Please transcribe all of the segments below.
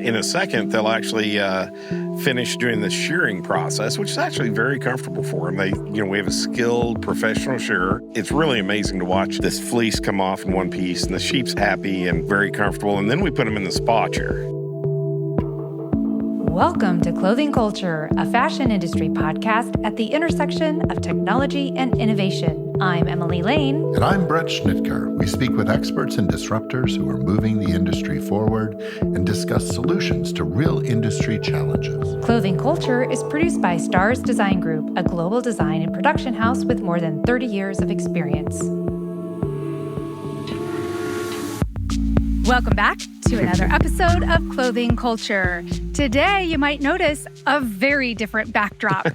in a second, they'll actually finish doing the shearing process, which is actually very comfortable for them. We have a skilled professional shearer. It's really amazing to watch this fleece come off in one piece, and the sheep's happy and very comfortable. And then we put them in the spa chair. Welcome to Clothing Culture, a fashion industry podcast at the intersection of technology and innovation. I'm Emily Lane. And I'm Bret Schnitker. We speak with experts and disruptors who are moving the industry forward and discuss solutions to real industry challenges. Clothing Culture is produced by Stars Design Group, a global design and production house with more than 30 years of experience. Welcome back to another episode of Clothing Culture. Today, you might notice a very different backdrop.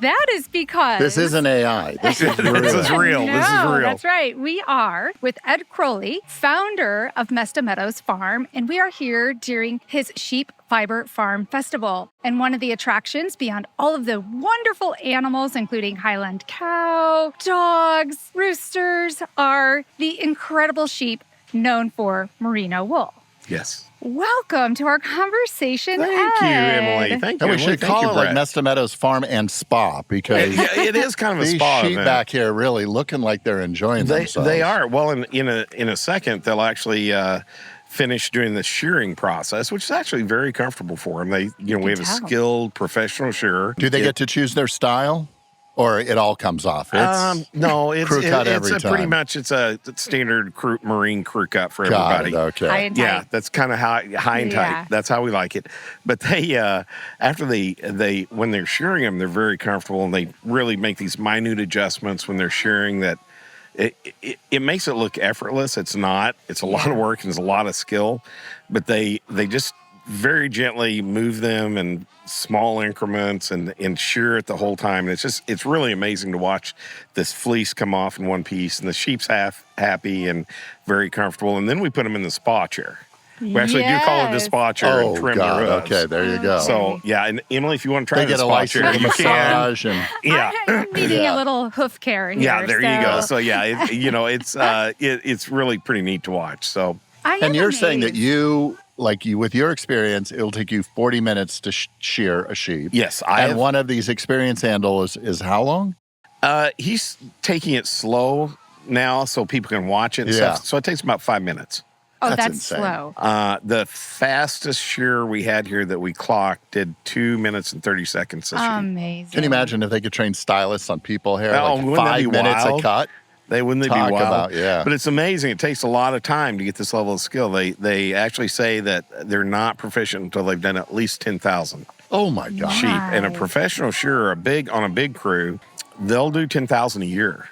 That is because... This isn't AI. This is real. This is real. No, this is real. That's right. We are with Ed Crowley, founder of Mesta Meadows Farm, and we are here during his Sheep Fiber Farm Festival. And one of the attractions, beyond all of the wonderful animals, including Highland cow, dogs, roosters, are the incredible sheep known for merino wool. Yes. Welcome to our conversation, Thank you, Ed. Emily. Thank you. And we should Thank call you, it like Bret. Mesta Meadows Farm and Spa because It is kind of a these spa sheep event. back here really looking like they're enjoying themselves. They are. Well, in a second, they'll actually finish doing the shearing process, which is actually very comfortable for them. We have a tell. skilled professional shearer. Do they get to choose their style? Or it all comes off? No, it's crew cut it's every a pretty time. much it's a standard marine crew cut for Got everybody. it, okay. High and Yeah, tight. that's kind of high and tight. Yeah. That's how we like it. But they after they when they're shearing them, they're very comfortable, and they really make these minute adjustments when they're shearing that it makes it look effortless. It's not. It's a lot of work and it's a lot of skill, but they just very gently move them in small increments and shear it the whole time. And it's really amazing to watch this fleece come off in one piece, and the sheep's happy and very comfortable. And then we put them in the spa chair. We actually do call it the spa chair and trim God. the ribs. Okay, there you go. So, yeah, and Emily, if you want to try they the get a spa light chair, you can. massage and Yeah. I'm needing Yeah. a little hoof care here. Yeah, there you go. So, yeah, it's really pretty neat to watch. So, I am And you're saying that amazed. you, with your experience, it'll take you 40 minutes to shear a sheep. yes, And one of these experience handles is how long? he's taking it slow now so people can watch it and Yeah. stuff. So it takes about 5 minutes. Oh, That's that's insane. slow. The fastest shearer we had here that we clocked did 2 minutes and 30 seconds this year. Amazing. Can you imagine if they could train stylists on people hair? Oh, like wouldn't that 5 be minutes wild? a cut? Wouldn't they Talk be wild? about, yeah. But it's amazing. It takes a lot of time to get this level of skill. They actually say that they're not proficient until they've done at least 10,000 Oh my God. sheep. And a Nice. professional shearer, on a big crew, they'll do 10,000 a year.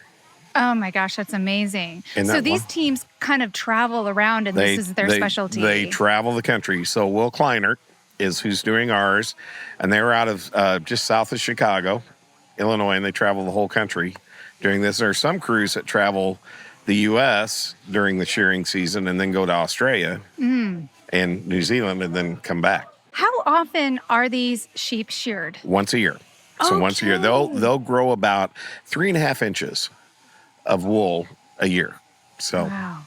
Oh my gosh, that's amazing. Isn't So that these wild? teams kind of travel around, and this is their specialty. They travel the country. So Will Kleinert is who's doing ours, and they were out of just south of Chicago, Illinois, and they travel the whole country doing this. There are some crews that travel the U.S. during the shearing season and then go to Australia and New Zealand and then come back How often are these sheep sheared? once a year. So once a year, Okay. they'll grow about 3.5 inches of wool a year. So Wow.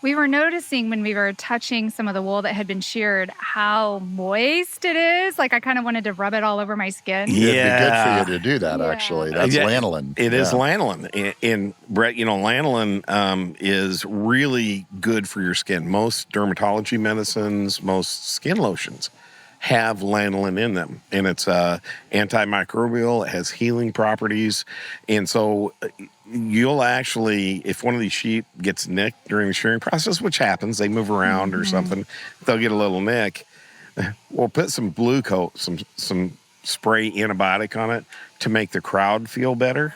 We were noticing when we were touching some of the wool that had been sheared how moist it is. Like I kind of wanted to rub it all over my skin. It'd be good Yeah. for you to do that, Yeah. actually. That's Yeah, lanolin. It is Yeah. lanolin. And Bret, lanolin is really good for your skin. Most dermatology medicines, most skin lotions have lanolin in them. And it's antimicrobial. It has healing properties. And so you'll actually, if one of these sheep gets nicked during the shearing process, which happens, they move around or something, they'll get a little nick. We'll put some blue coat, some spray antibiotic on it to make the crowd feel better.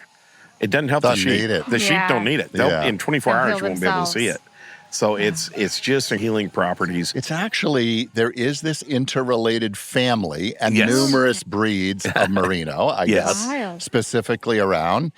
It doesn't help the Doesn't sheep. need it. The sheep Yeah. don't need it. In 24 They'll hours, heal you won't be able to see it. themselves. So it's just the healing properties. It's actually, there is this interrelated family and Yes. numerous breeds of merino, I Yes. guess, Wild. specifically around.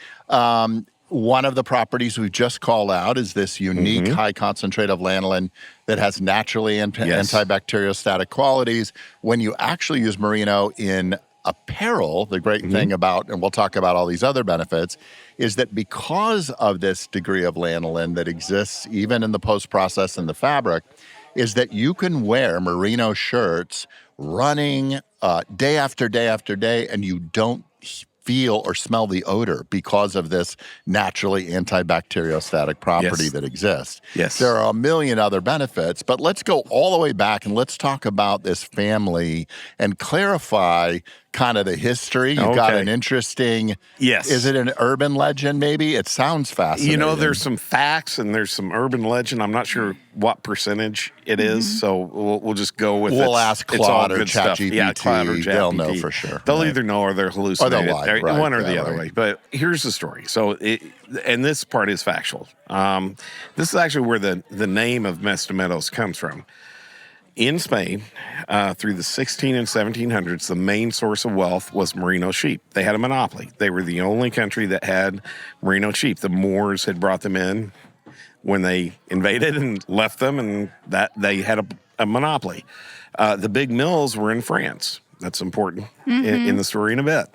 One of the properties we've just called out is this unique high concentrate of lanolin that has naturally Yes. antibacterial static qualities. When you actually use merino in apparel, the great thing about, and we'll talk about all these other benefits, is that because of this degree of lanolin that exists even in the post-process in the fabric, is that you can wear merino shirts running day after day after day, and you don't feel or smell the odor because of this naturally antibacteriostatic property Yes. that exists. Yes. There are a million other benefits, but let's go all the way back and let's talk about this family and clarify kind of the history. You've got Okay. an interesting, Yes. is it an urban legend maybe? It sounds fascinating. There's some facts and there's some urban legend. I'm not sure what percentage it is, so we'll just go with We'll ask it's all Claude or good stuff. ChatGPT. Yeah, Claude or ChatGPT. They'll know for sure. They'll Right. either know or they're hallucinating. lie, right, One or yeah, the other right. way. But here's the story. So, and this part is factual. This is actually where the name of Mesta Meadows comes from. In Spain, through the 16 and 1700s, the main source of wealth was merino sheep. They had a monopoly. They were the only country that had merino sheep. The Moors had brought them in when they invaded and left them, and that they had a monopoly. The big mills were in France. That's important in the story in a bit.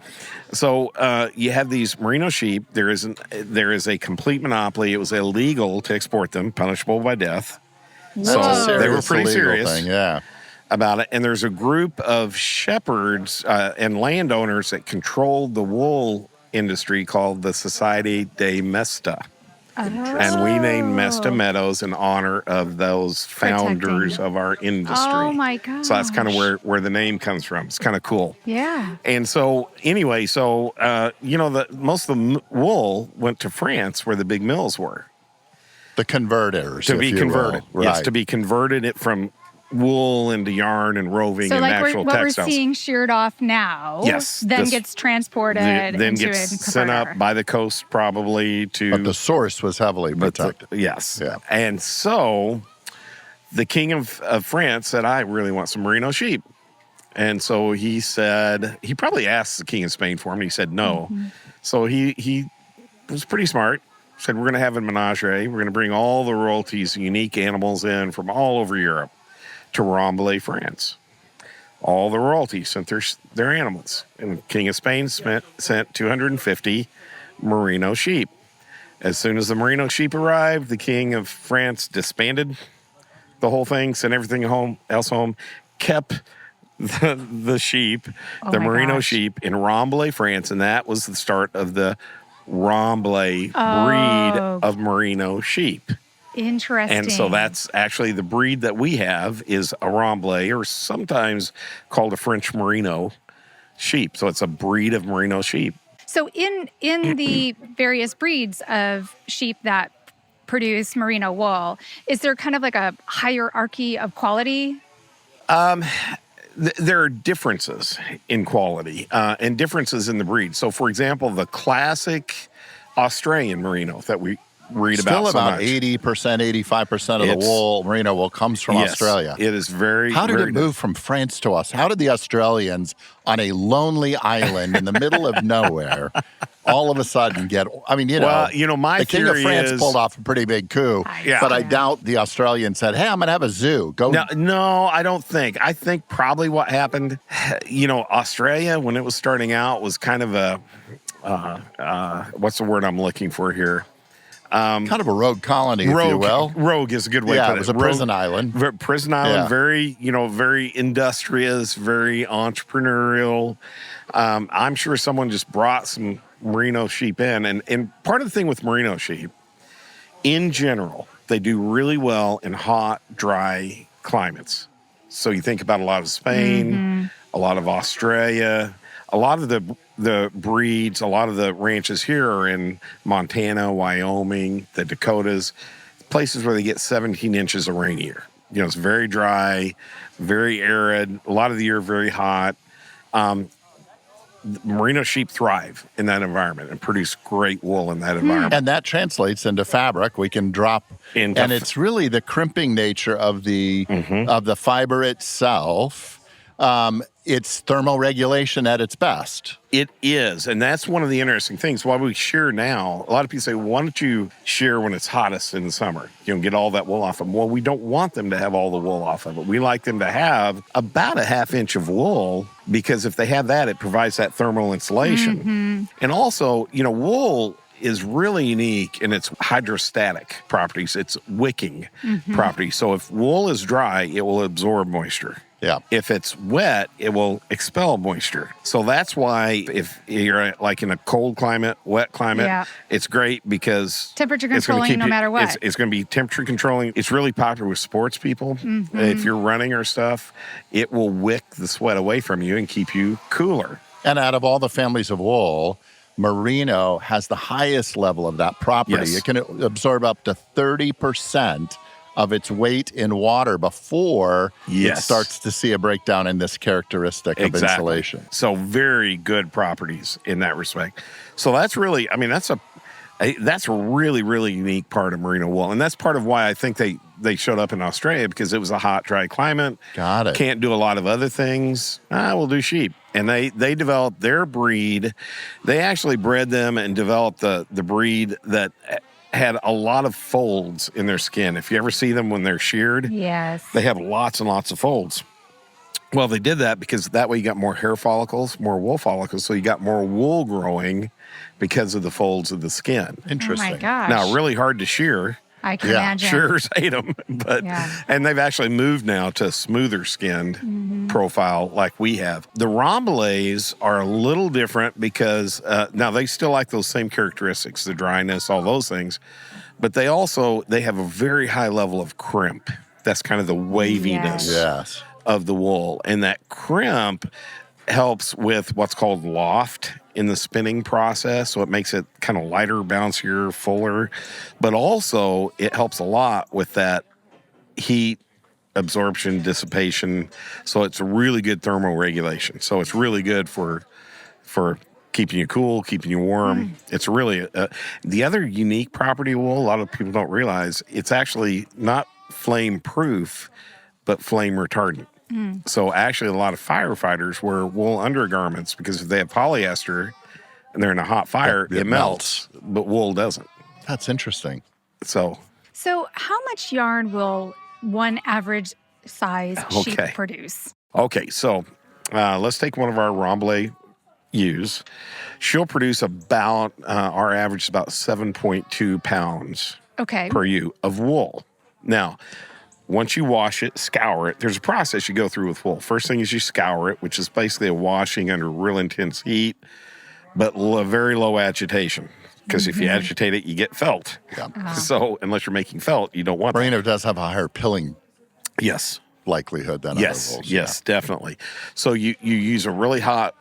So you have these merino sheep. There is a complete monopoly. It was illegal to export them, punishable by death. So they were pretty serious about it. And there's a group of shepherds and landowners that controlled the wool industry called the Society de Mesta. And we named Mesta Meadows in honor of those founders of our industry. Oh, my gosh. So that's kind of where the name comes from. It's kind of cool. Yeah. And so anyway, most of the wool went to France where the big mills were. The converters, To be converted. Right. Yes, to be converted it from wool into yarn and roving So and like actual what textiles. we're seeing sheared off now, Yes, then this- gets transported Then into gets a sent up converter. by the coast probably to But the source was heavily protected. yes. Yeah. And so the king of France said, I really want some merino sheep. And so he said, he probably asked the king of Spain for him. And he said no. So he was pretty smart. Said, we're going to have a menagerie. We're going to bring all the royalties, unique animals in from all over Europe to Rambouillet, France. All the royalties sent their animals. And the king of Spain sent 250 merino sheep. As soon as the merino sheep arrived, the king of France disbanded the whole thing, sent everything else home, kept the sheep, Oh the my merino gosh. sheep in Rambouillet, France, and that was the start of the Rambouillet breed of merino sheep. Interesting. And so that's actually the breed that we have is a Rambouillet, or sometimes called a French merino sheep. So it's a breed of merino sheep. So in the various breeds of sheep that produce merino wool, is there kind of like a hierarchy of quality? There are differences in quality and differences in the breed. So, for example, the classic Australian merino that we read Still about so about much. 80%, 85% of the wool, merino wool, comes from Yes, Australia. It is very. How did very it move from France to us? How did the Australians on a lonely island in the middle of nowhere all of a sudden get, I mean, Well, my the king of theory France is- pulled off a pretty big coup, Yeah. but I doubt the Australians said, hey, I'm going to have a zoo. Go. No, I don't think. I think probably what happened, Australia, when it was starting out, was kind of a, what's the word I'm looking for here? Kind of a rogue colony, if you will. Rogue is a good way to Yeah, put it it. was a prison island. Prison island, Yeah. very, very industrious, very entrepreneurial. I'm sure someone just brought some merino sheep in. And part of the thing with merino sheep, in general, they do really well in hot, dry climates. So you think about a lot of Spain, a lot of Australia, a lot of the breeds, a lot of the ranches here are in Montana, Wyoming, the Dakotas, places where they get 17 inches of rain a year. It's very dry, very arid, a lot of the year very hot. Merino sheep thrive in that environment and produce great wool in that environment. And that translates into fabric. We can drop, and it's really the crimping nature of the fiber itself. It's thermoregulation at its best. It is, and that's one of the interesting things. Why we shear now, a lot of people say, why don't you shear when it's hottest in the summer? Get all that wool off them. Well, we don't want them to have all the wool off of it. We like them to have about a half inch of wool, because if they have that, it provides that thermal insulation. And also, wool is really unique in its hydrostatic properties. It's wicking properties. So if wool is dry, it will absorb moisture. Yeah. If it's wet, it will expel moisture. So that's why if you're like in a cold climate, wet climate, Yeah. it's great because Temperature it's gonna controlling keep no you- matter what. It's going to be temperature controlling. It's really popular with sports people. If you're running or stuff, it will wick the sweat away from you and keep you cooler. And out of all the families of wool, Merino has the highest level of that property. Yes. It can absorb up to 30% of its weight in water before it Yes. starts to see a breakdown in this characteristic of insulation. So very good properties in that respect. So that's really, I mean, that's a really, really unique part of merino wool. And that's part of why I think they showed up in Australia, because it was a hot, dry climate. Got it. Can't do a lot of other things. We'll do sheep. And they developed their breed. They actually bred them and developed the breed that had a lot of folds in their skin. If you ever see them when they're sheared, Yes. they have lots and lots of folds. Well, they did that because that way you got more hair follicles, more wool follicles, so you got more wool growing because of the folds of the skin. Interesting. Oh my gosh. Now, really hard to shear. I can Yeah, imagine. Shearers hate them, but and they've actually moved now to a smoother skinned profile like we have. The Rambouillets are a little different because now they still like those same characteristics, the dryness, all those things, but they have a very high level of crimp. That's kind of the waviness Yes. of the wool, and that crimp helps with what's called loft in the spinning process. So it makes it kind of lighter, bouncier, fuller, but also it helps a lot with that heat absorption, dissipation. So it's a really good thermal regulation. So it's really good for keeping you cool, keeping you warm. It's really the other unique property of wool, a lot of people don't realize, it's actually not flame proof, but flame retardant. So actually a lot of firefighters wear wool undergarments because if they have polyester and they're in a hot fire, It it melts, but wool doesn't. That's interesting. So how much yarn will one average size sheep Okay. produce? Okay, so let's take one of our Rambouillet ewes. She'll produce about, our average is about 7.2 pounds Okay. per ewe of wool. Now, once you wash it, scour it, there's a process you go through with wool. First thing is you scour it, which is basically a washing under real intense heat, but very low agitation. Because if you agitate it, you get felt. Yeah. So unless you're making felt, you don't want that. Merino does have a higher pilling Yes. likelihood than Yes, other wools. yes, definitely. So you use a really hot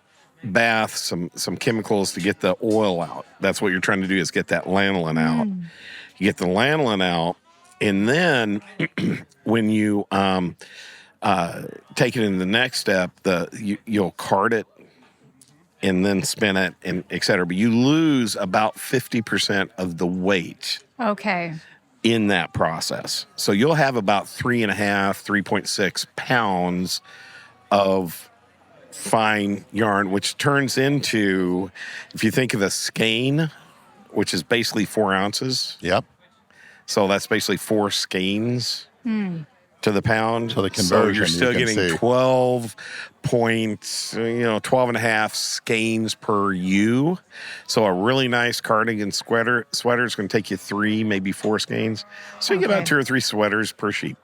bath, some chemicals to get the oil out. That's what you're trying to do, is get that lanolin out. You get the lanolin out, and then when you take it in the next step, you'll card it and then spin it, and et cetera. But you lose about 50% of the weight Okay. in that process. So you'll have about 3.6 pounds of fine yarn, which turns into, if you think of a skein, which is basically 4 ounces. Yep. So that's basically 4 skeins to the pound. So the So conversion, you're still you can getting see. 12 and a half skeins per ewe. So a really nice cardigan sweater is going to take you 3, maybe 4 skeins. So you get about Okay. 2 or 3 sweaters per sheep.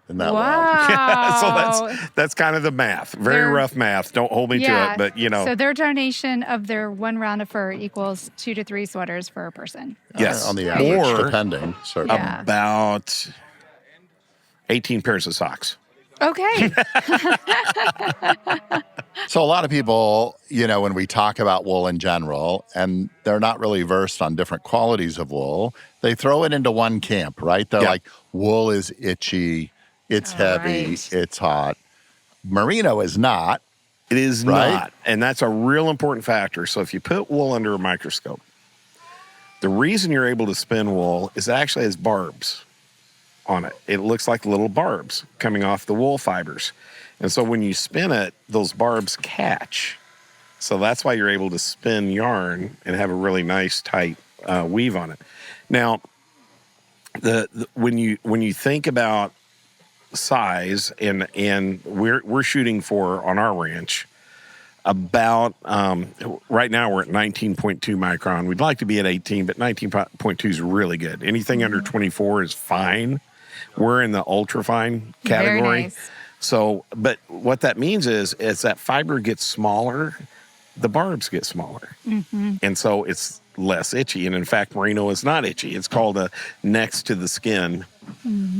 Isn't that wild? Wow. So that's kind of the math. Very They're- rough math. Don't hold me to it, but So their donation of their one round of fur equals 2 to 3 sweaters for a person. yes. On the average, Or depending, certainly. Yeah. about 18 pairs of socks. Okay. So a lot of people, when we talk about wool in general, and they're not really versed on different qualities of wool, they throw it into one camp, right? They're Yeah. like, wool is itchy, it's heavy, right. it's hot. Merino is not. It is Right? not. And that's a real important factor. So if you put wool under a microscope, the reason you're able to spin wool is it actually has barbs on it. It looks like little barbs coming off the wool fibers. And so when you spin it, those barbs catch. So that's why you're able to spin yarn and have a really nice tight weave on it. Now, when you think about size, and we're shooting for, on our ranch, about, right now we're at 19.2 micron. We'd like to be at 18, but 19.2 is really good. Anything under 24 is fine. We're in the ultra fine category. Very nice. So, but what that means is that fiber gets smaller, the barbs get smaller. And so it's less itchy. And in fact, Merino is not itchy. It's called a next to the skin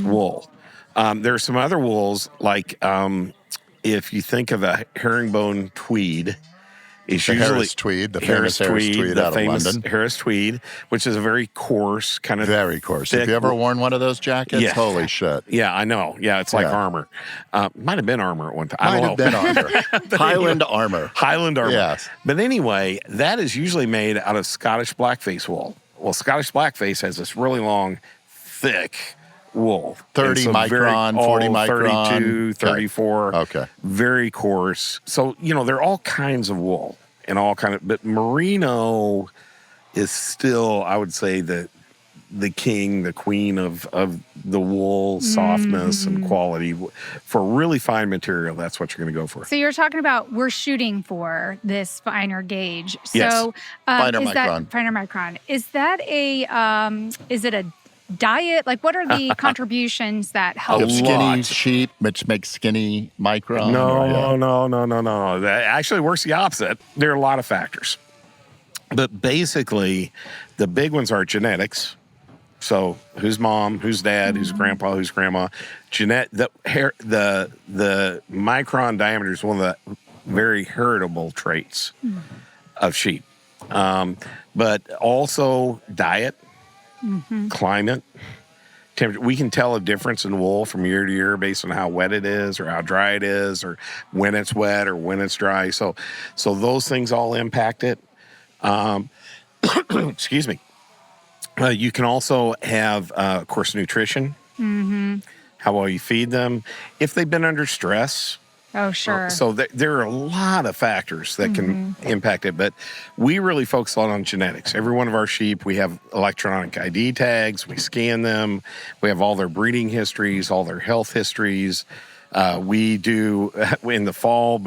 wool. There are some other wools, like if you think of a herringbone tweed, it's The usually Harris tweed, the famous Harris tweed the out of famous London. Harris tweed, which is a very coarse kind of Very coarse. thick, Have you ever worn one of those jackets? Yeah. Holy shit. Yeah, I know. Yeah, it's like Yeah. armor. Might have been armor at one time. I Might don't have know. been armor. Highland armor. Highland armor. Yes. But anyway, that is usually made out of Scottish blackface wool. Well, Scottish blackface has this really long, thick wool. 30 And micron, 40 micron. 32, Okay. 34. Okay. Very coarse. So, there are all kinds of wool and all kind of, but Merino is still, I would say, the king, the queen of the wool softness and quality. For really fine material, that's what you're going to go for. So you're talking about we're shooting for this finer gauge. Yes. So Finer is that micron. finer micron? Is that is it a diet? Like, what are the contributions that help? A Skinny lot. sheep, which makes skinny micron. No. That actually works the opposite. There are a lot of factors. But basically, the big ones are genetics. So who's mom, who's dad, who's grandpa, who's grandma. The micron diameter is one of the very heritable traits of sheep. But also diet, climate, temperature. We can tell a difference in wool from year to year based on how wet it is or how dry it is or when it's wet or when it's dry. So those things all impact it. Excuse me. You can also have, of course, nutrition. How well you feed them. If they've been under stress. Oh, sure. So there are a lot of factors that can impact it, but we really focus a lot on genetics. Every one of our sheep, we have electronic ID tags. We scan them. We have all their breeding histories, all their health histories. We do, in the fall,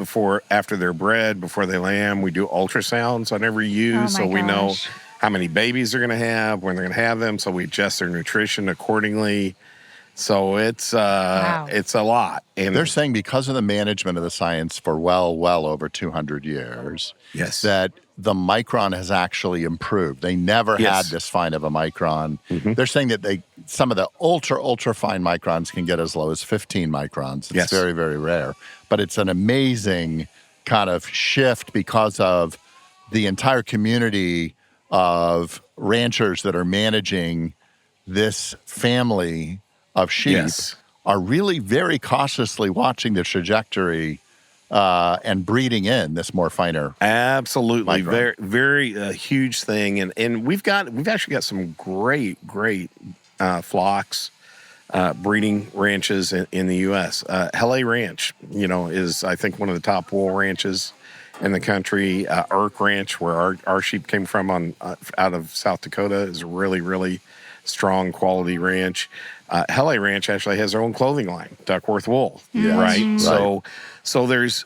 after they're bred, before they lamb, we do ultrasounds on every ewe. Oh, So my we know gosh. how many babies they're going to have, when they're going to have them. So we adjust their nutrition accordingly. So it's a lot. And They're saying because of the management of the science for well over 200 years, yes, that the micron has actually improved. They never Yes. had this fine of a micron. They're saying that some of the ultra fine microns can get as low as 15 microns. It's Yes. very, very rare. But it's an amazing kind of shift because of the entire community of ranchers that are managing this family of sheep Yes. are really very cautiously watching the trajectory and breeding in this more finer. Absolutely, Micron. very huge thing, and we've actually got some great flocks, breeding ranches in the U.S. LA Ranch, is I think one of the top wool ranches in the country. Irk Ranch, where our sheep came from out of South Dakota, is a really strong quality ranch. LA Ranch actually has their own clothing line, Duckworth Wool, right? Right. So there's,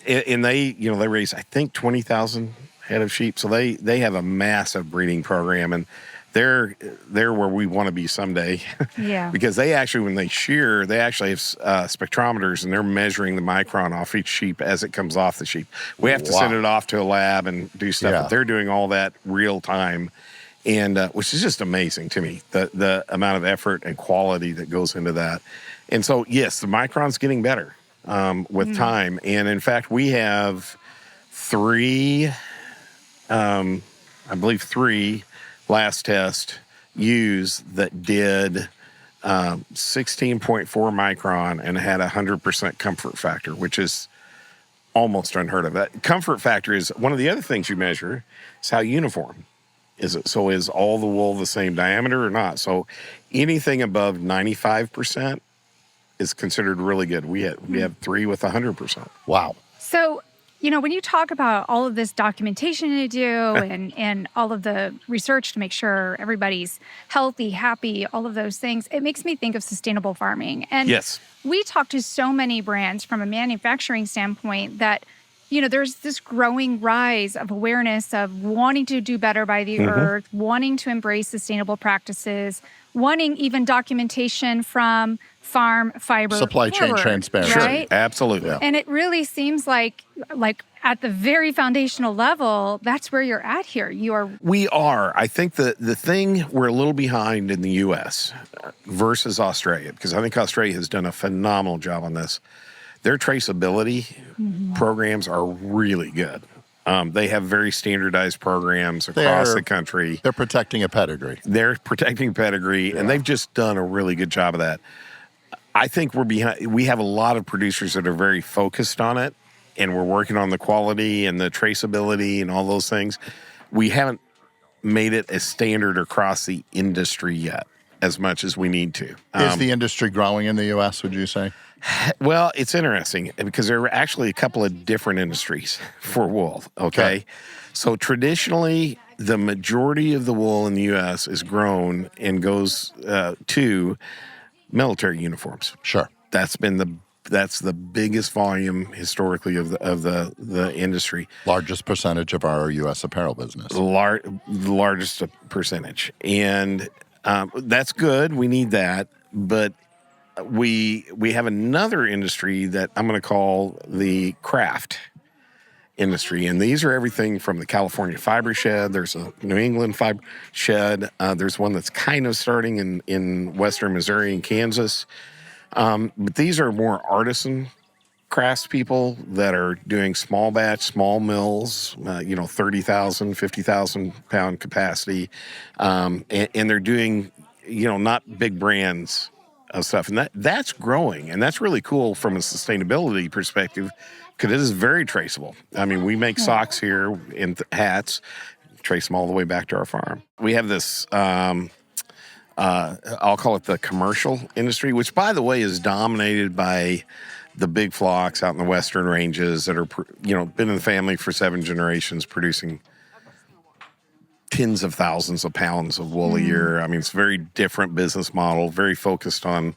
and they raise, I think, 20,000 head of sheep. So they have a massive breeding program, and they're where we want to be someday. Yeah. Because they actually, when they shear, they actually have spectrometers, and they're measuring the micron off each sheep as it comes off the sheep. We have to send it off to a lab and do stuff, Yeah. but they're doing all that real time. And which is just amazing to me, the amount of effort and quality that goes into that. And so, yes, the micron's getting better with time. And in fact, we have three last test ewes that did 16.4 micron and had 100% comfort factor, which is almost unheard of. That comfort factor is one of the other things you measure is how uniform is it. So is all the wool the same diameter or not? So anything above 95% is considered really good. We have three with 100%. Wow. So, when you talk about all of this documentation you do and all of the research to make sure everybody's healthy, happy, all of those things, it makes me think of sustainable farming. And Yes. we talk to so many brands from a manufacturing standpoint that, there's this growing rise of awareness of wanting to do better by the earth, wanting to embrace sustainable practices, wanting even documentation from farm fiber Supply chain forward, transparency. right? Absolutely. Yeah. And it really seems like at the very foundational level, that's where you're at here. We are. I think the thing we're a little behind in the U.S. versus Australia, because I think Australia has done a phenomenal job on this. Their traceability programs are really good. They have very standardized programs across the country. They're protecting a pedigree. They're protecting pedigree, and they've just done a really good job of that. I think we're behind. We have a lot of producers that are very focused on it, and we're working on the quality and the traceability and all those things. We haven't made it a standard across the industry yet as much as we need to. Is the industry growing in the U.S., would you say? Well, it's interesting because there are actually a couple of different industries for wool, okay? So traditionally, the majority of the wool in the U.S. is grown and goes to military uniforms. Sure. That's the biggest volume historically of the industry. Largest percentage of our U.S. apparel business. The largest percentage. And that's good. We need that. But we have another industry that I'm going to call the craft industry. And these are everything from the California fiber shed. There's a New England fiber shed. There's one that's kind of starting in western Missouri and Kansas. But these are more artisan craftspeople that are doing small batch, small mills, 30,000, 50,000 pound capacity. And they're doing, not big brands of stuff. And that's growing. And that's really cool from a sustainability perspective because it is very traceable. I mean, we make socks here and hats, trace them all the way back to our farm. We have this, I'll call it the commercial industry, which, by the way, is dominated by the big flocks out in the western ranges that are, been in the family for 7 generations producing tens of thousands of pounds of wool a year. I mean, it's a very different business model, very focused on,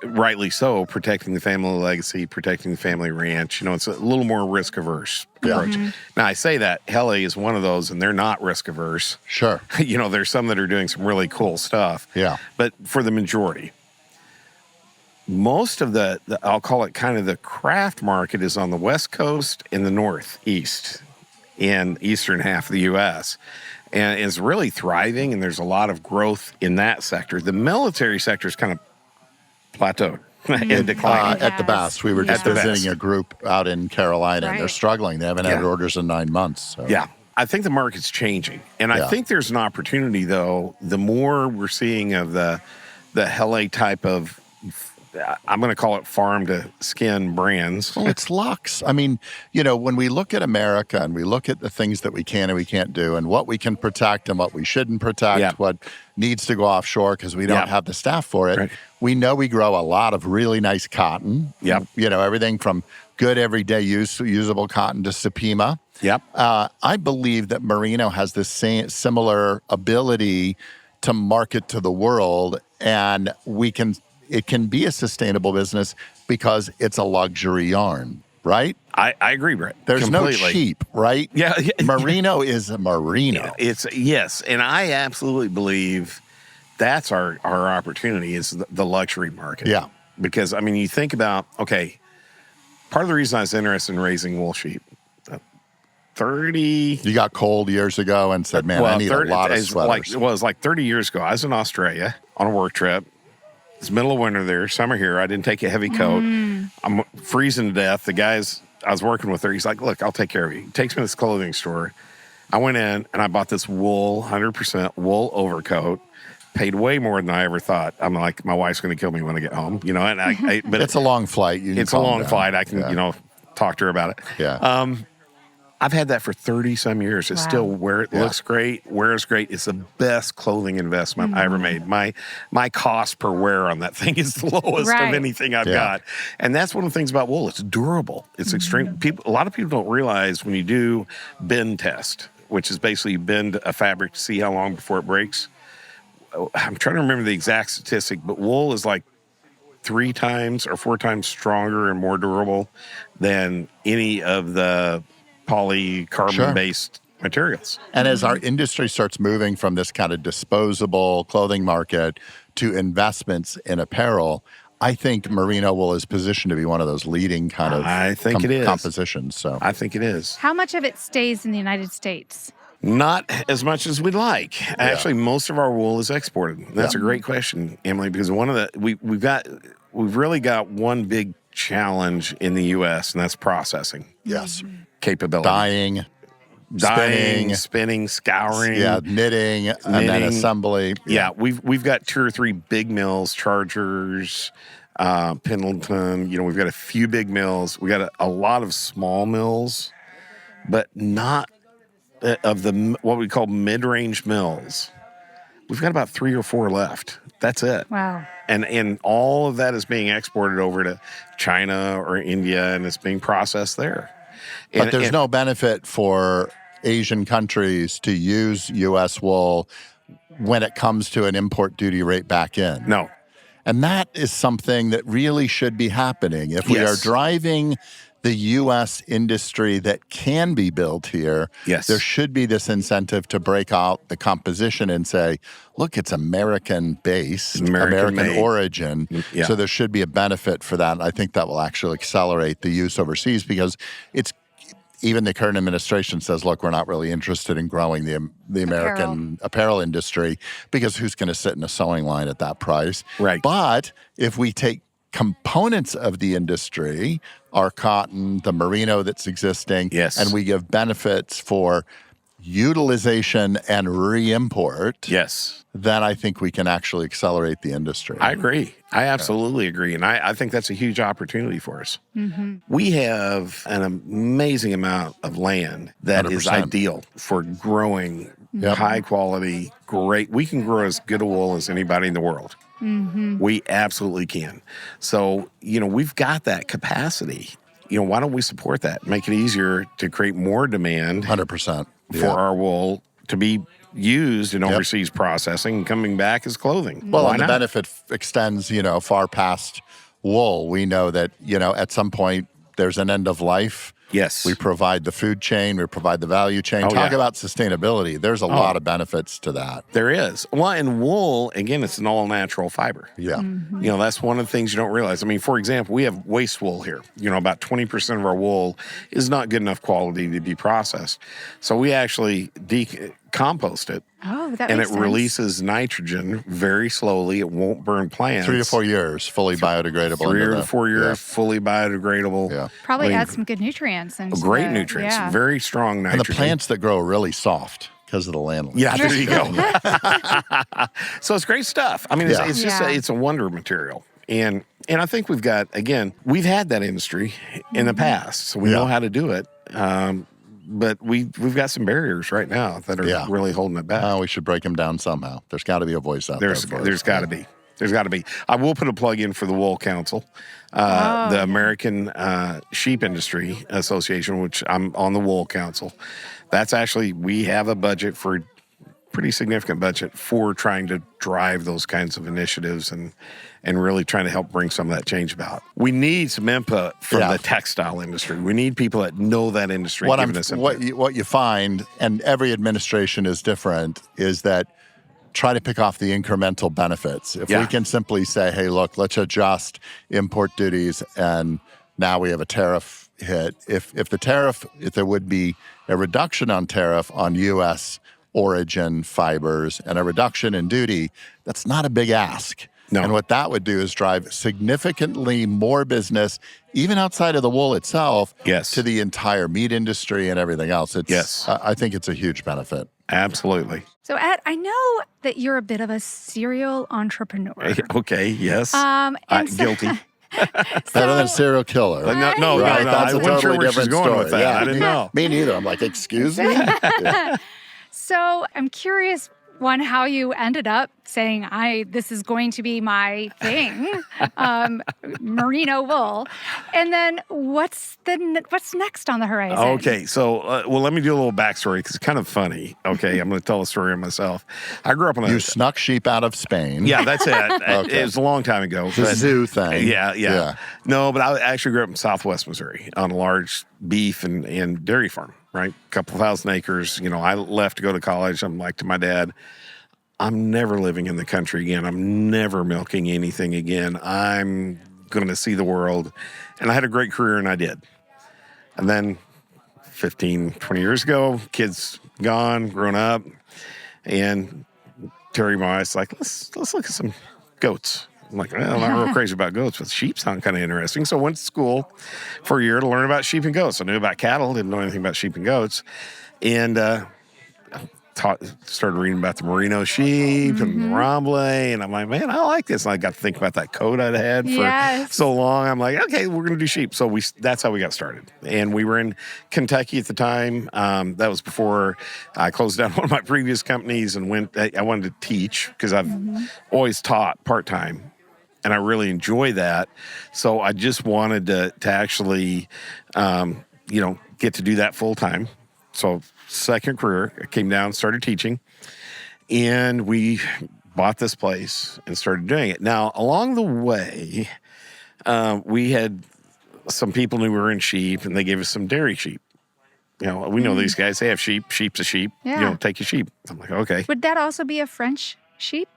rightly so, protecting the family legacy, protecting the family ranch. It's a little more risk averse approach. Now, I say that Hele is one of those, and they're not risk averse. Sure. There's some that are doing some really cool stuff. Yeah. But for the majority, most of the I'll call it kind of the craft market is on the West Coast and the Northeast and eastern half of the U.S., and is really thriving, and there's a lot of growth in that sector. The military sector is kind of plateaued and declining. At the best. We were just visiting a group out in Carolina, and they're struggling. They haven't had orders in 9 months. So. Yeah. I think the market's changing. And I think there's an opportunity, though, the more we're seeing of the Hele type of, I'm going to call it farm to skin brands. Well, it's Lux. I mean, when we look at America and we look at the things that we can and we can't do and what we can protect and what we shouldn't protect, what needs to go offshore because we don't have the staff for it, we know we grow a lot of really nice cotton. Everything from good everyday usable cotton to Supima. I believe that Merino has this similar ability to market to the world, and it can be a sustainable business because it's a luxury yarn, right? I agree, Bret. There's completely. no cheap, right? Yeah. Merino is a merino. Yes, and I absolutely believe that's our opportunity is the luxury market. Yeah. Because, I mean, you think about, okay, part of the reason I was interested in raising wool sheep, 30... You got cold years ago and said, man, I need a lot of sweaters. It was like 30 years ago. I was in Australia on a work trip. It's middle of winter there, summer here. I didn't take a heavy coat. I'm freezing to death. The guys I was working with there, he's like, look, I'll take care of you. He takes me to this clothing store. I went in and I bought this wool, 100% wool overcoat. Paid way more than I ever thought. I'm like, my wife's going to kill me when I get home, and but it's a long flight. It's a long flight. I can, talk to her about it. Yeah. I've had that for 30-some years. It's still where it looks great, wears great. It's the best clothing investment I ever made. My cost per wear on that thing is the lowest of anything I've got. And that's one of the things about wool. It's durable. It's extreme. A lot of people don't realize when you do bend test, which is basically you bend a fabric to see how long before it breaks. I'm trying to remember the exact statistic, but wool is like 3 times or 4 times stronger and more durable than any of the polycarbon-based materials. And as our industry starts moving from this kind of disposable clothing market to investments in apparel, I think merino wool is positioned to be one of those leading kind of it is. compositions. So I think it is. How much of it stays in the United States? Not as much as we'd like. Actually, most of our wool is exported. That's a great question, Emily, because one of the we've really got one big challenge in the U.S., and that's processing. Yes. Capability. Dyeing, spinning, scouring. Yeah, knitting, and then assembly. Yeah, we've got 2 or 3 big mills, Chargers, Pendleton. You know, we've got a few big mills. We got a lot of small mills, but not of the what we call mid-range mills. We've got about 3 or 4 left. That's it. Wow. And all of that is being exported over to China or India, and it's being processed there. But there's no benefit for Asian countries to use U.S. wool when it comes to an import duty rate back in. No. And that is something that really should be happening. If we are driving the U.S. industry that can be built here, there should be this incentive to break out the composition and say, look, it's American-based, American origin, so there should be a benefit for that. And I think that will actually accelerate the use overseas because it's even the current administration says, look, we're not really interested in growing the American apparel industry because who's going to sit in a sewing line at that price? Right. But if we take components of the industry, our cotton, the merino that's existing, and we give benefits for utilization and re-import, then I think we can actually accelerate the industry. I agree. I absolutely agree. And I think that's a huge opportunity for us. We have an amazing amount of land that 100%. Is ideal for growing high quality, great. We can grow as good a wool as anybody in the world. We absolutely can. So, you know, we've got that capacity. You know, why don't we support that? Make it easier to create more demand 100% for our wool to be used in overseas processing and coming back as clothing. Well, and the benefit extends, you know, far past wool. We know that, you know, at some point there's an end of life. We provide the food chain. We provide the value chain. Talk about sustainability. There's a lot of benefits to that. There is. Well, and wool, again, it's an all-natural fiber. You know, that's one of the things you don't realize. I mean, for example, we have waste wool here. You know, about 20% of our wool is not good enough quality to be processed. So we actually compost it. And it releases nitrogen very slowly. It won't burn plants. 3 to 4 years, fully biodegradable. 3 to 4 years, fully biodegradable. Probably adds some good nutrients. And great nutrients. Very strong nitrogen. And the plants that grow are really soft because of the land. Yeah, there you go. So it's great stuff. I mean, it's just it's a wonder material. And I think we've got, again, we've had that industry in the past, so we know how to do it. But we've got some barriers right now that are really holding it back. We should break them down somehow. There's got to be a voice out there. There's got to be. There's got to be. I will put a plug in for the Wool Council, the American Sheep Industry Association, which I'm on the Wool Council. That's actually, we have a budget for pretty significant budget for trying to drive those kinds of initiatives and really trying to help bring some of that change about. We need some input from the textile industry. We need people that know that industry giving us input. What you find, and every administration is different, is that try to pick off the incremental benefits. If we can simply say, hey, look, let's adjust import duties, and now we have a tariff hit. If there would be a reduction on tariff on U.S. origin fibers and a reduction in duty, that's not a big ask. No. And what that would do is drive significantly more business, even outside of the wool itself, to the entire meat industry and everything else. I think it's a huge benefit. Absolutely. So, Ed, I know that you're a bit of a serial entrepreneur. Okay, yes. Guilty. Better than serial killer. No. That's I wasn't sure where she's going story. with that. I didn't know. Me neither. I'm like, excuse me? So I'm curious, one, how you ended up saying, this is going to be my thing, merino wool. And then what's next on the horizon? Okay, so well, let me do a little backstory because it's kind of funny. Okay, I'm going to tell a story of myself. I grew up on You snuck sheep out of Spain. Yeah, that's it. Okay. It was a long time ago. The zoo thing. Yeah. No, but I actually grew up in Southwest Missouri on a large beef and dairy farm, right? A couple thousand acres. I left to go to college. I'm like to my dad, I'm never living in the country again. I'm never milking anything again. I'm going to see the world. And I had a great career, and I did. And then 15, 20 years ago, kids gone, grown up, and Terry, my wife's like, let's look at some goats. I'm like, well, I'm not real crazy about goats, but sheep sound kind of interesting. So I went to school for a year to learn about sheep and goats. I knew about cattle, didn't know anything about sheep and goats. And started reading about the Merino sheep and the Ramble, and I'm like, man, I like this. And I got to think about that coat I'd had for so long. I'm like, okay, we're going to do sheep. So that's how we got started. And we were in Kentucky at the time. That was before I closed down one of my previous companies and I wanted to teach because I've always taught part-time. And I really enjoy that. So I just wanted to actually, get to do that full-time. So second career, I came down, started teaching, and we bought this place and started doing it. Now, along the way, we had some people who were in sheep, and they gave us some dairy sheep. We know these guys, they have sheep. Sheep's a sheep. Yeah. Take your sheep. I'm like, okay. Would that also be a French sheep?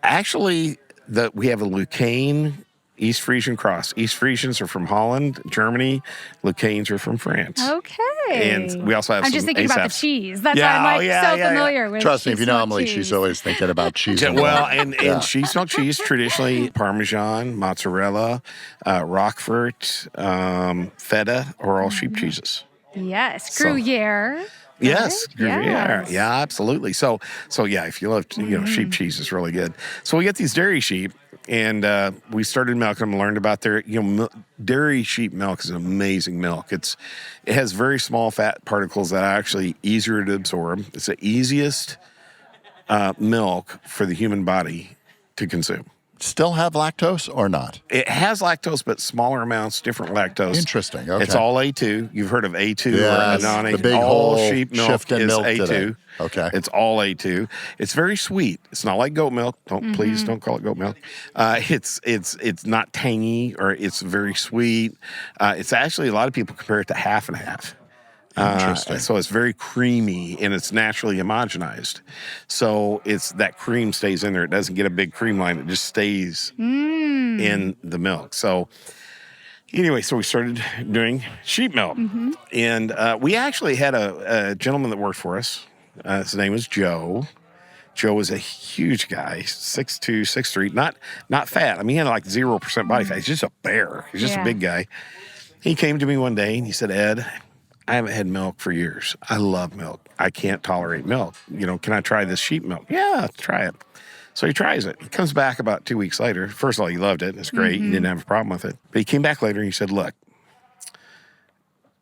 Actually, we have a Lucane East Frisian cross. East Frisians are from Holland, Germany. Lucanes are from France. Okay. And we also have I'm some just thinking about the ASAPs. cheese. That's why I'm familiar with Trust me, if you know sheep Emily, cheese. she's always thinking about cheese. Well, and sheep's milk cheese, traditionally Parmesan, mozzarella, Roquefort, feta are all sheep cheeses. Yes, Gruyere. Yes, Gruyere. Yes. Yeah, absolutely. So yeah, if you love, sheep cheese is really good. So we get these dairy sheep, and we started milking them, learned about their, dairy sheep milk is an amazing milk. It has very small fat particles that are actually easier to absorb. It's the easiest milk for the human body to consume. Still have lactose or not? It has lactose, but smaller amounts, different lactose. Interesting. Okay. It's all A2. You've heard of A2 Yes, or non-A2. the big all whole sheep milk shift in is milk A2. today. Okay. It's all A2. It's very sweet. It's not like goat milk. Please don't call it goat milk. It's not tangy, or it's very sweet. It's actually, a lot of people compare it to half and half. Interesting. So it's very creamy, and it's naturally homogenized. So that cream stays in there. It doesn't get a big cream line. It just stays in the milk. So anyway, so we started doing sheep milk. And we actually had a gentleman that worked for us. His name was Joe. Joe was a huge guy, 6'2", 6'3", not fat. I mean, he had like 0% body fat. He's just a bear. He's just a big guy. He came to me one day and he said, Ed, I haven't had milk for years. I love milk. I can't tolerate milk. Can I try this sheep milk? Yeah, try it. So he tries it. He comes back about 2 weeks later. First of all, he loved it. It's great. He didn't have a problem with it. But he came back later and he said, look,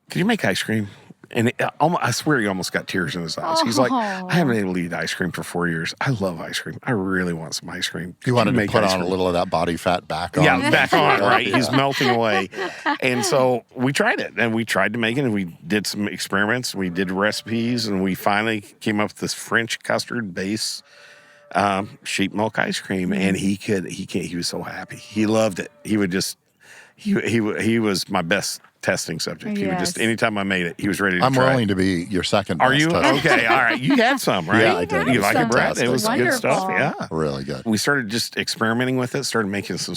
could you make ice cream? And I swear he almost got tears in his eyes. He's like, I haven't been able to eat ice cream for 4 years. I love ice cream. I really want some ice cream. You wanted to put on a little of that body fat back on. Yeah, back on, right? He's melting away. And so we tried it, and we tried to make it, and we did some experiments. We did recipes, and we finally came up with this French custard base sheep milk ice cream. And he was so happy. He loved it. He would just, he was my best testing subject. He would just, anytime I made it, he was ready to I'm try willing it. to be your second Are best you? tester. Okay, all right. You had some, right? Yeah, I did. You like it, Bret? It was Wonderful. good stuff, yeah. Really good. We started just experimenting with it, started making some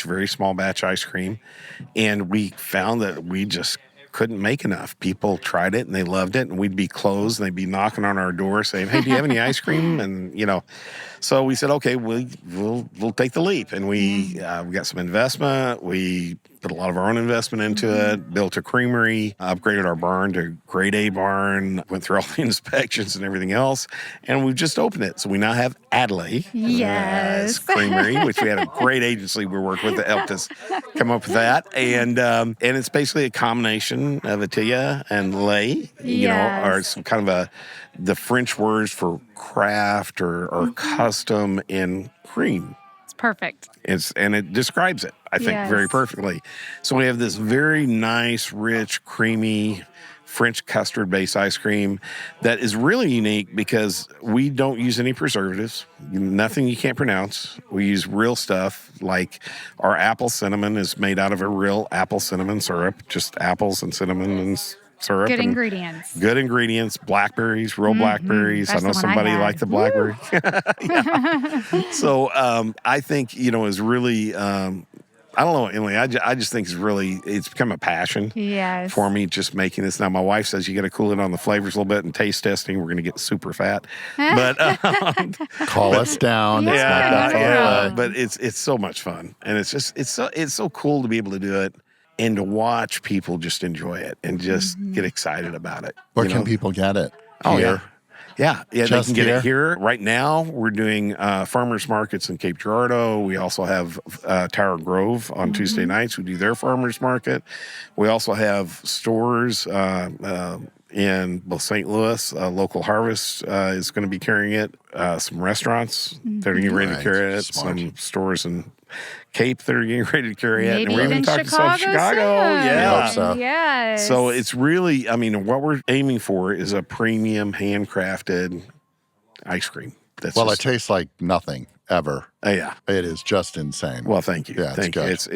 very small batch ice cream, and we found that we just couldn't make enough. People tried it and they loved it, and we'd be closed and they'd be knocking on our door saying, hey, do you have any ice cream? And, so we said, okay, we'll take the leap. And we got some investment. We put a lot of our own investment into it, built a creamery, upgraded our barn to grade A barn, went through all the inspections and everything else, and we've just opened it. So we now have Adelaide Yes. Creamery, which we had a great agency we worked with that helped us come up with that. And it's basically a combination of Attila and lait, or some kind of the French words for craft or custom in cream. It's perfect. And it describes it, I think, very perfectly. So we have this very nice, rich, creamy French custard-based ice cream that is really unique because we don't use any preservatives, nothing you can't pronounce. We use real stuff, like our apple cinnamon is made out of a real apple cinnamon syrup, just apples and cinnamon and syrup. Good ingredients. Good ingredients. Blackberries, real blackberries. That's I know somebody liked the blackberry. So I think, is really, I don't know, Emily, I just think it's become a passion for me just making this. Now, my wife says you got to cool it on the flavors a little bit and taste testing. We're going to get super fat. But call us down. It's not that far away. But it's so much fun. And it's so cool to be able to do it and to watch people just enjoy it and just get excited about it. Where can people get it? Oh, here? Yeah, they can get it here. Right now, we're doing farmers markets in Cape Girardeau. We also have Tower Grove on Tuesday nights. We do their farmers market. We also have stores in both St. Louis. Local Harvest is going to be carrying it. Some restaurants that are getting ready to carry it. Smart. Some stores in Cape that are getting ready to carry it. Maybe And we're even talking Chicago. Chicago. Yeah. I hope so. Yes. So it's really, what we're aiming for is a premium handcrafted ice cream. It tastes like nothing ever. Yeah. It is just insane. Well, thank you. Yeah, Thank you. It's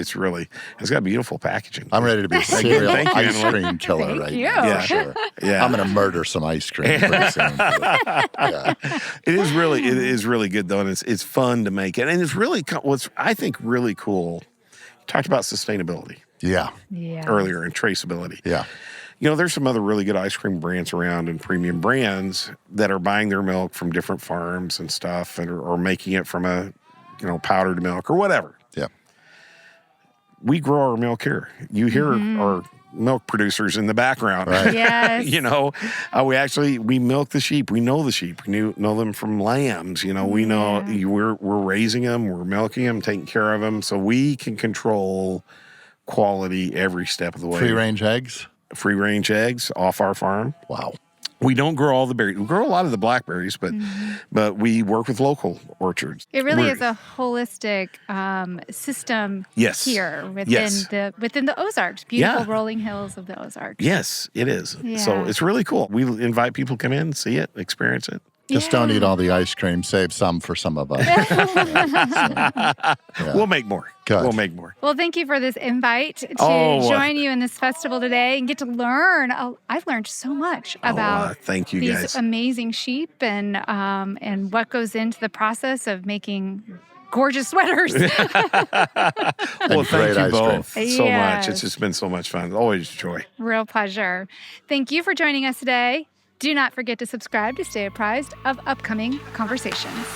got beautiful packaging. I'm ready to be a serial Thank you, ice Emily. cream killer Thank right you. now. Yeah. For sure. Yeah. I'm going to murder some ice cream pretty soon. Yeah. It is really good though, and it's fun to make it, and it's really what's I think really cool. Talked about sustainability Yeah. earlier and traceability. Yeah. There's some other really good ice cream brands around and premium brands that are buying their milk from different farms and stuff, or making it from a powdered milk or whatever. Yeah. We grow our milk here. You hear our milk producers in the background. Right. Yes. We milk the sheep. We know the sheep. We know them from lambs. We know we're raising them, we're milking them, taking care of them, so we can control quality every step of the way. Free range eggs? Free range eggs off our farm. Wow. We don't grow all the berries. We grow a lot of the blackberries, but we work with local orchards. It really is a holistic system here within the Ozarks, beautiful rolling hills of the Ozarks. Yes, it is. Yeah. So it's really cool. We invite people to come in, see it, experience it. Just don't eat all the ice cream. Save some for some of us. We'll make more. Good. We'll make more. Well, thank you for this invite to join you in this festival today and get to learn. I've learned so much about thank you these guys. amazing sheep and what goes into the process of making gorgeous sweaters. Well, thank you both so Yes. much. It's just been so much fun. Always joy. Real pleasure. Thank you for joining us today. Do not forget to subscribe to stay apprised of upcoming conversations.